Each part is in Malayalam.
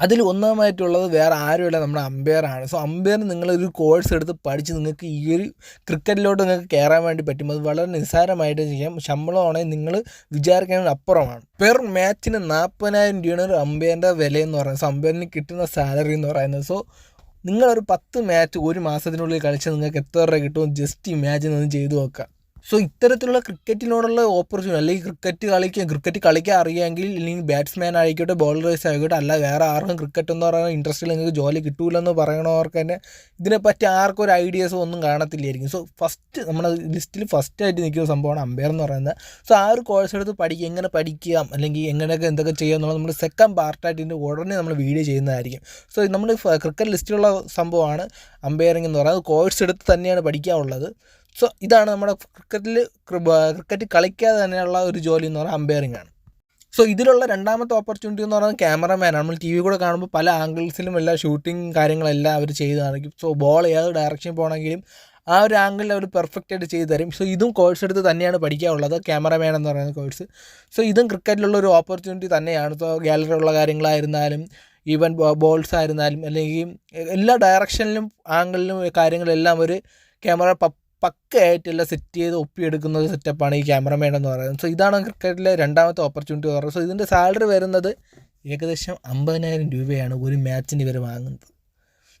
അതിൽ ഒന്നാമതായിട്ടുള്ളത് വേറെ ആരുമല്ല, നമ്മുടെ അമ്പയറാണ്. സോ അമ്പയർ നിങ്ങളൊരു കോഴ്സ് എടുത്ത് പഠിച്ച് നിങ്ങൾക്ക് ഈ ഒരു ക്രിക്കറ്റിലോട്ട് നിങ്ങൾക്ക് കയറാൻ വേണ്ടി പറ്റും. അത് വളരെ നിസ്സാരമായിട്ട് ചെയ്യാം. ശമ്പളമാണെങ്കിൽ നിങ്ങൾ വിചാരിക്കുന്നതിന് അപ്പുറമാണ്. പെർ മാച്ചിന് 40,000 രൂപയാണ് ഒരു അമ്പയറിൻ്റെ വിലയെന്ന് പറയുന്നത്. സോ അമ്പയറിന് കിട്ടുന്ന സാലറി എന്ന് പറയുന്നത്. സോ നിങ്ങളൊരു 10 മാച്ച് ഒരു മാസത്തിനുള്ളിൽ കളിച്ചാൽ നിങ്ങൾക്ക് എത്ര രൂപ കിട്ടും ജസ്റ്റ് ഇമാജിൻ ഒന്ന് ചെയ്തു നോക്കുക. സോ ഇത്തരത്തിലുള്ള ക്രിക്കറ്റിനോടുള്ള ഓപ്പർച്യൂണിറ്റി, അല്ലെങ്കിൽ ക്രിക്കറ്റ് കളിക്കാൻ അറിയാമെങ്കിൽ, അല്ലെങ്കിൽ ബാറ്റ്സ്മാൻ ആയിക്കോട്ടെ ബോളേഴ്സ് ആയിക്കോട്ടെ, അല്ല വേറെ ആർക്കും ക്രിക്കറ്റ് എന്ന് പറയുന്ന ഇൻട്രസ്റ്റിൽ നിങ്ങൾക്ക് ജോലി കിട്ടൂലെന്ന് പറയണവർക്ക് തന്നെ ഇതിനെപ്പറ്റി ആർക്കും ഒരു ഐഡിയാസോ ഒന്നും കാണത്തില്ലായിരിക്കും. സോ ഫസ്റ്റ് നമ്മുടെ ലിസ്റ്റിൽ ഫസ്റ്റായിട്ട് നിൽക്കുന്ന സംഭവമാണ് അമ്പയർ എന്ന് പറയുന്നത്. സോ ആ ഒരു കോഴ്സ് എടുത്ത് പഠിക്കുക, എങ്ങനെ പഠിക്കാം അല്ലെങ്കിൽ എങ്ങനെയൊക്കെ എന്തൊക്കെ ചെയ്യുക എന്നുള്ളത് നമ്മൾ സെക്കൻഡ് പാർട്ടായിട്ട് ഇതിൻ്റെ ഉടനെ നമ്മൾ വീഡിയോ ചെയ്യുന്നതായിരിക്കും. സോ നമ്മൾ ക്രിക്കറ്റ് ലിസ്റ്റിലുള്ള സംഭവമാണ് അമ്പയറിംഗ് എന്ന് പറയുന്നത്. കോഴ്സ് എടുത്ത് തന്നെയാണ് പഠിക്കാനുള്ളത്. സോ ഇതാണ് നമ്മുടെ ക്രിക്കറ്റ് കളിക്കാതെ തന്നെയുള്ള ഒരു ജോലി എന്ന് പറയുന്നത് അമ്പയറിംഗ് ആണ്. സോ ഇതിലുള്ള രണ്ടാമത്തെ ഓപ്പർച്യൂണിറ്റി എന്ന് പറയുന്നത് ക്യാമറമാനാണ്. നമ്മൾ ടി വി കൂടെ കാണുമ്പോൾ പല ആംഗിൾസിലും എല്ലാം ഷൂട്ടിങ് കാര്യങ്ങളെല്ലാം അവർ ചെയ്ത് കാണിക്കും. സോ ബോൾ ഏത് ഡയറക്ഷൻ പോകണമെങ്കിലും ആ ഒരു ആംഗിളിൽ അവർ പെർഫെക്റ്റ് ആയിട്ട് ചെയ്ത് തരും. സോ ഇതും കോഴ്സ് എടുത്ത് തന്നെയാണ് പഠിക്കാനുള്ളത്, ക്യാമറമാൻ എന്ന് പറയുന്ന കോഴ്സ്. സോ ഇതും ക്രിക്കറ്റിലുള്ള ഒരു ഓപ്പർച്യൂണിറ്റി തന്നെയാണ്. സോ ഗാലറി ഉള്ള കാര്യങ്ങളായിരുന്നാലും ഈവൻ ബോൾസ് ആയിരുന്നാലും അല്ലെങ്കിൽ എല്ലാ ഡയറക്ഷനിലും ആംഗിളിലും കാര്യങ്ങളെല്ലാം ഒരു ക്യാമറ പക്കയായിട്ടെല്ലാം സെറ്റ് ചെയ്ത് ഒപ്പിയെടുക്കുന്ന ഒരു സെറ്റപ്പാണ് ഈ ക്യാമറമാൻ എന്ന് പറയുന്നത്. സോ ഇതാണ് ക്രിക്കറ്റിലെ രണ്ടാമത്തെ ഓപ്പർച്യൂണിറ്റി എന്ന് പറയുന്നത്. സോ ഇതിൻ്റെ സാലറി വരുന്നത് ഏകദേശം 50,000 രൂപയാണ് ഒരു മാച്ചിന് ഇവർ വാങ്ങുന്നത്.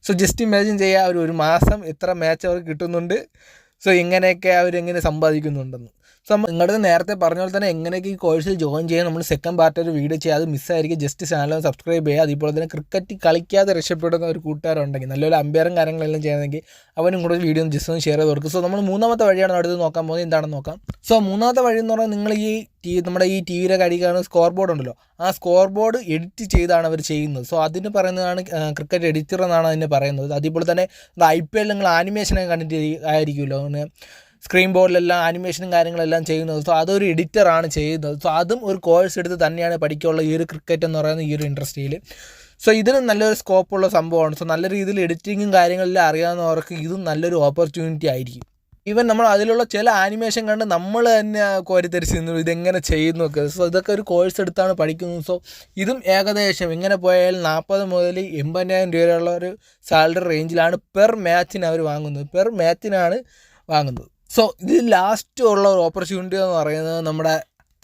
സോ ജസ്റ്റ് ഇമാജിൻ ചെയ്യുക, ഒരു മാസം എത്ര മാച്ച് അവർക്ക് കിട്ടുന്നുണ്ട്, സോ എങ്ങനെയൊക്കെ അവരെങ്ങനെ സമ്പാദിക്കുന്നുണ്ടെന്ന്. സോ നിങ്ങളുടെ നേരത്തെ പറഞ്ഞ പോലെ തന്നെ എങ്ങനെയൊക്കെ ഈ കോഴ്സിൽ ജോയിൻ ചെയ്യാൻ നമ്മൾ സെക്കൻഡ് പാർട്ടൊരു വീഡിയോ ചെയ്യുക. അത് മിസ്സായിരിക്കും. ജസ്റ്റ് ചാനൽ സബ്സ്ക്രൈബ് ചെയ്യുക. അതുപോലെ തന്നെ ക്രിക്കറ്റ് കളിക്കാതെ രക്ഷപ്പെടുന്ന ഒരു കൂട്ടുകാരുണ്ടെങ്കിൽ, നല്ലൊരു അമ്പയറും കാര്യങ്ങളെല്ലാം ചെയ്യണമെങ്കിൽ അവനും കൂടെ വീഡിയോ ജസ്റ്റ് ഒന്ന് ഷെയർ ചെയ്ത് കൊടുക്കും. സോ നമ്മൾ മൂന്നാമത്തെ വഴിയാണ് അടുത്ത് നോക്കാൻ പോകുന്നത്. എന്താണെന്ന് നോക്കാം. സോ മൂന്നാമത്തെ വഴി എന്ന് പറഞ്ഞാൽ നിങ്ങൾ നമ്മുടെ ഈ ടി വിയുടെ അടിക്കാണ് സ്കോർ ബോർഡ് ഉണ്ടല്ലോ, ആ സ്കോർ ബോർഡ് എഡിറ്റ് ചെയ്താണ് അവർ ചെയ്യുന്നത്. സോ അതിന് പറയുന്നതാണ് ക്രിക്കറ്റ് എഡിറ്റർ എന്നാണ് അതിന് പറയുന്നത്. അതുപോലെ തന്നെ IPL നിങ്ങൾ ആനിമേഷനൊക്കെ കണ്ടിട്ട് ആയിരിക്കുമല്ലോ, അങ്ങനെ സ്ക്രീൻ ബോർഡിലെല്ലാം ആനിമേഷനും കാര്യങ്ങളെല്ലാം ചെയ്യുന്നത്. സോ അതൊരു എഡിറ്ററാണ് ചെയ്യുന്നത്. സോ അതും ഒരു കോഴ്സ് എടുത്ത് തന്നെയാണ് പഠിക്കാനുള്ള ഈ ഒരു ക്രിക്കറ്റ് എന്ന് പറയുന്ന ഈ ഒരു ഇൻഡസ്ട്രിയിൽ. സോ ഇതിന് നല്ലൊരു സ്കോപ്പുള്ള സംഭവമാണ്. സോ നല്ല രീതിയിൽ എഡിറ്റിങ്ങും കാര്യങ്ങളെല്ലാം അറിയാവുന്നവർക്ക് ഇതും നല്ലൊരു ഓപ്പർച്യൂണിറ്റി ആയിരിക്കും. ഈവൻ നമ്മൾ അതിലുള്ള ചില ആനിമേഷൻ കണ്ട് നമ്മൾ തന്നെ കോരിത്തരിച്ച് നിന്നു ഇതെങ്ങനെ ചെയ്യുന്നൊക്കെ. സോ ഇതൊക്കെ ഒരു കോഴ്സ് എടുത്താണ് പഠിക്കുന്നത്. സോ ഇതും ഏകദേശം എങ്ങനെ പോയാലും 40 മുതൽ 80,000 രൂപയുള്ള ഒരു സാലറി റേഞ്ചിലാണ് പെർ മാച്ചിന് അവർ വാങ്ങുന്നത്. പെർ മാച്ചിനാണ് വാങ്ങുന്നത്. സോ ഇത് ലാസ്റ്റ് ഉള്ള ഒരു ഓപ്പർച്യൂണിറ്റി എന്ന് പറയുന്നത് നമ്മുടെ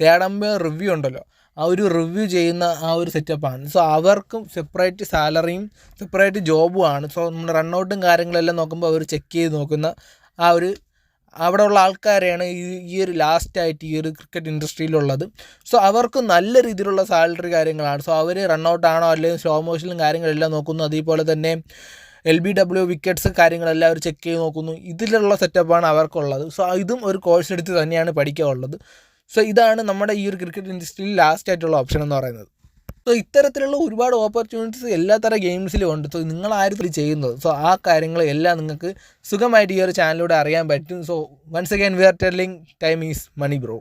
തേർഡ് റിവ്യൂ ഉണ്ടല്ലോ, ആ ഒരു റിവ്യൂ ചെയ്യുന്ന ആ ഒരു സെറ്റപ്പാണ്. സോ അവർക്കും സെപ്പറേറ്റ് സാലറിയും സെപ്പറേറ്റ് ജോബുമാണ്. സോ നമ്മുടെ റണ്ണൗട്ടും കാര്യങ്ങളെല്ലാം നോക്കുമ്പോൾ അവർ ചെക്ക് ചെയ്ത് നോക്കുന്ന ആ ഒരു അവിടെയുള്ള ആൾക്കാരെയാണ് ഈ ഒരു ലാസ്റ്റായിട്ട് ഈ ഒരു ക്രിക്കറ്റ് ഇൻഡസ്ട്രിയിലുള്ളത്. സോ അവർക്ക് നല്ല രീതിയിലുള്ള സാലറി കാര്യങ്ങളാണ്. സോ അവർ റണ്ണൗട്ടാണോ അല്ലെങ്കിൽ സ്ലോ മോഷനും കാര്യങ്ങളെല്ലാം നോക്കുന്നു. അതേപോലെ തന്നെ LBW വിക്കറ്റ്സ് കാര്യങ്ങളെല്ലാം അവർ ചെക്ക് ചെയ്ത് നോക്കുന്നു. ഇതിലുള്ള സെറ്റപ്പാണ് അവർക്കുള്ളത്. സോ ഇതും ഒരു കോഴ്സ് എടുത്ത് തന്നെയാണ് പഠിക്കാനുള്ളത്. സോ ഇതാണ് നമ്മുടെ ഈ ഒരു ക്രിക്കറ്റ് ഇൻഡസ്ട്രിയിൽ ലാസ്റ്റ് ആയിട്ടുള്ള ഓപ്ഷൻ എന്ന് പറയുന്നത്. സോ ഇത്തരത്തിലുള്ള ഒരുപാട് ഓപ്പർച്യൂണിറ്റീസ് എല്ലാത്തരം ഗെയിംസിലും ഉണ്ട്. സോ നിങ്ങളാരും ചെയ്യുന്നത്. സോ ആ കാര്യങ്ങളെല്ലാം നിങ്ങൾക്ക് സുഖമായിട്ട് ഈ ഒരു ചാനലിലൂടെ അറിയാൻ പറ്റും. So once again we are telling time is money bro.